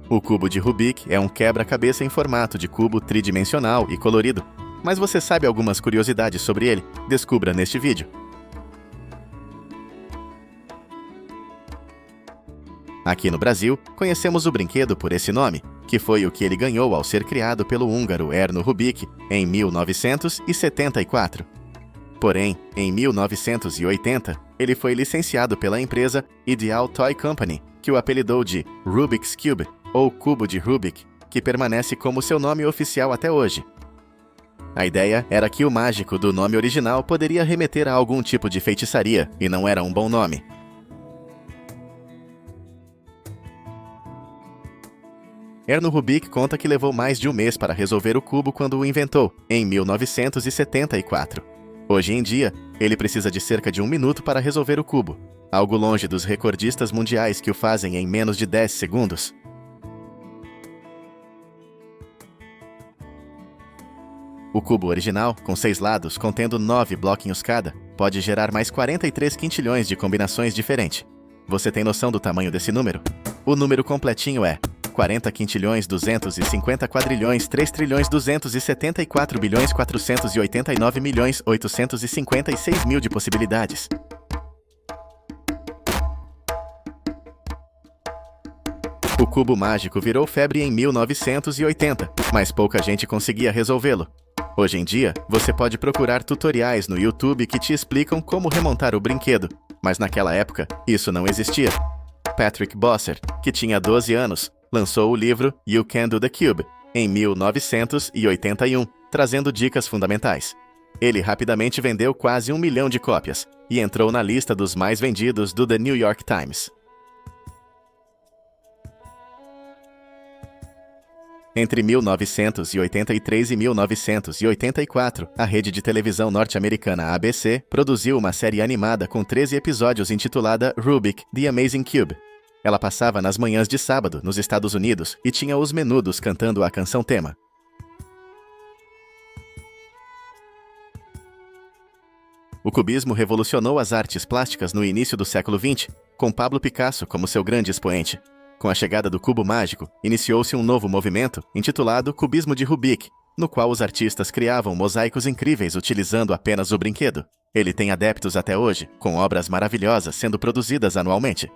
O cubo de Rubik é um quebra-cabeça em formato de cubo tridimensional e colorido. Mas você sabe algumas curiosidades sobre ele? Descubra neste vídeo. Aqui no Brasil, conhecemos o brinquedo por esse nome, que foi o que ele ganhou ao ser criado pelo húngaro Erno Rubik em 1974. Porém, em 1980, ele foi licenciado pela empresa Ideal Toy Company, que o apelidou de Rubik's Cube, ou Cubo de Rubik, que permanece como seu nome oficial até hoje. A ideia era que o mágico do nome original poderia remeter a algum tipo de feitiçaria, e não era um bom nome. Erno Rubik conta que levou mais de um mês para resolver o cubo quando o inventou, em 1974. Hoje em dia, ele precisa de cerca de 1 minuto para resolver o cubo, algo longe dos recordistas mundiais que o fazem em menos de 10 segundos. O cubo original, com 6 lados, contendo 9 bloquinhos cada, pode gerar mais 43 quintilhões de combinações diferentes. Você tem noção do tamanho desse número? O número completinho é 40 quintilhões 250 quadrilhões 3 trilhões 274 bilhões 489 milhões 856 mil de possibilidades. O cubo mágico virou febre em 1980, mas pouca gente conseguia resolvê-lo. Hoje em dia, você pode procurar tutoriais no YouTube que te explicam como remontar o brinquedo, mas naquela época, isso não existia. Patrick Bosser, que tinha 12 anos, lançou o livro You Can Do The Cube, em 1981, trazendo dicas fundamentais. Ele rapidamente vendeu quase 1 milhão de cópias e entrou na lista dos mais vendidos do The New York Times. Entre 1983 e 1984, a rede de televisão norte-americana ABC produziu uma série animada com 13 episódios intitulada Rubik: The Amazing Cube. Ela passava nas manhãs de sábado, nos Estados Unidos, e tinha os Menudos cantando a canção tema. O cubismo revolucionou as artes plásticas no início do século XX, com Pablo Picasso como seu grande expoente. Com a chegada do cubo mágico, iniciou-se um novo movimento, intitulado Cubismo de Rubik, no qual os artistas criavam mosaicos incríveis utilizando apenas o brinquedo. Ele tem adeptos até hoje, com obras maravilhosas sendo produzidas anualmente.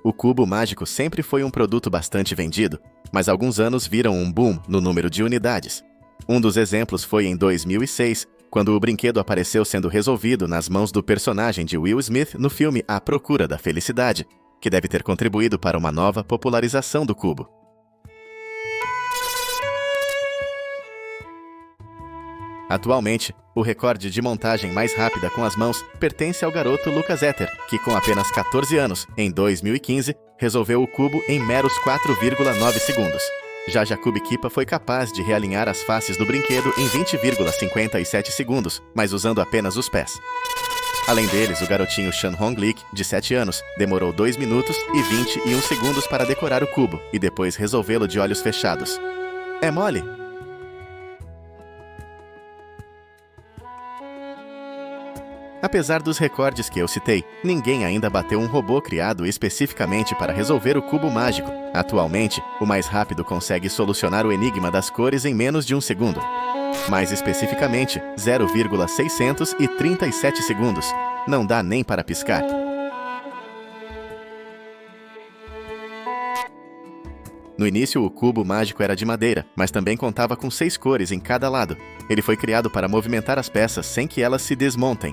O cubo mágico sempre foi um produto bastante vendido, mas alguns anos viram um boom no número de unidades. Um dos exemplos foi em 2006, quando o brinquedo apareceu sendo resolvido nas mãos do personagem de Will Smith no filme A Procura da Felicidade, que deve ter contribuído para uma nova popularização do cubo. Atualmente, o recorde de montagem mais rápida com as mãos pertence ao garoto Lucas Etter, que com apenas 14 anos, em 2015, resolveu o cubo em meros 4,9 segundos. Já Jakub Kipa foi capaz de realinhar as faces do brinquedo em 20,57 segundos, mas usando apenas os pés. Além deles, o garotinho Shan Honglik, de 7 anos, demorou 2 minutos e 21 segundos para decorar o cubo e depois resolvê-lo de olhos fechados. É mole? Apesar dos recordes que eu citei, ninguém ainda bateu um robô criado especificamente para resolver o cubo mágico. Atualmente, o mais rápido consegue solucionar o enigma das cores em menos de 1 segundo. Mais especificamente, 0,637 segundos. Não dá nem para piscar. No início, o cubo mágico era de madeira, mas também contava com 6 cores em cada lado. Ele foi criado para movimentar as peças sem que elas se desmontem.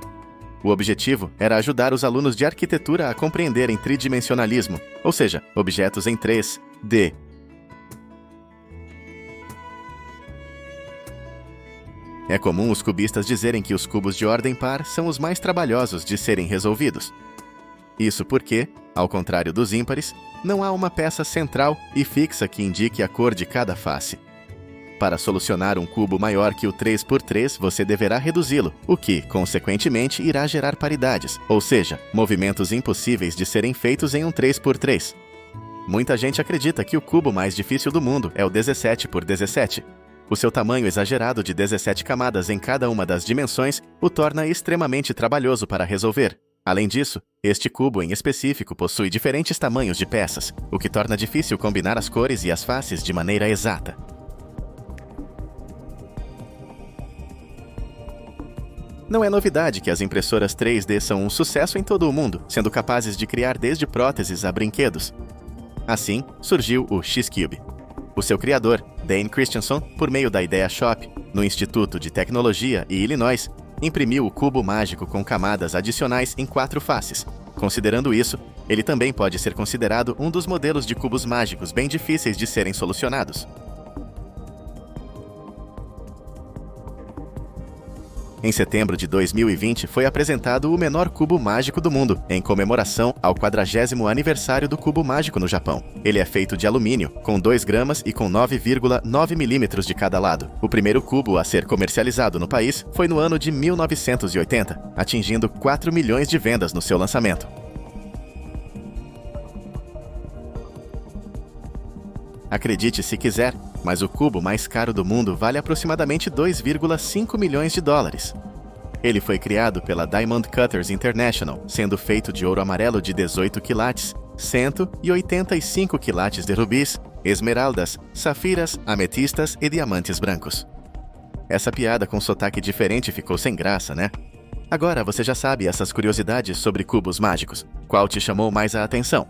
O objetivo era ajudar os alunos de arquitetura a compreenderem tridimensionalismo, ou seja, objetos em 3D. É comum os cubistas dizerem que os cubos de ordem par são os mais trabalhosos de serem resolvidos. Isso porque, ao contrário dos ímpares, não há uma peça central e fixa que indique a cor de cada face. Para solucionar um cubo maior que o 3x3, você deverá reduzi-lo, o que, consequentemente, irá gerar paridades, ou seja, movimentos impossíveis de serem feitos em um 3x3. Muita gente acredita que o cubo mais difícil do mundo é o 17x17. O seu tamanho exagerado de 17 camadas em cada uma das dimensões o torna extremamente trabalhoso para resolver. Além disso, este cubo em específico possui diferentes tamanhos de peças, o que torna difícil combinar as cores e as faces de maneira exata. Não é novidade que as impressoras 3D são um sucesso em todo o mundo, sendo capazes de criar desde próteses a brinquedos. Assim, surgiu o X-Cube. O seu criador, Dane Christensen, por meio da Idea Shop, no Instituto de Tecnologia e Illinois, imprimiu o cubo mágico com camadas adicionais em 4 faces. Considerando isso, ele também pode ser considerado um dos modelos de cubos mágicos bem difíceis de serem solucionados. Em setembro de 2020, foi apresentado o menor cubo mágico do mundo, em comemoração ao 40º aniversário do cubo mágico no Japão. Ele é feito de alumínio, com 2 gramas e com 9,9 milímetros de cada lado. O primeiro cubo a ser comercializado no país foi no ano de 1980, atingindo 4 milhões de vendas no seu lançamento. Acredite se quiser, mas o cubo mais caro do mundo vale aproximadamente 2,5 milhões de dólares. Ele foi criado pela Diamond Cutters International, sendo feito de ouro amarelo de 18 quilates, 185 quilates de rubis, esmeraldas, safiras, ametistas e diamantes brancos. Essa piada com sotaque diferente ficou sem graça, né? Agora você já sabe essas curiosidades sobre cubos mágicos. Qual te chamou mais a atenção?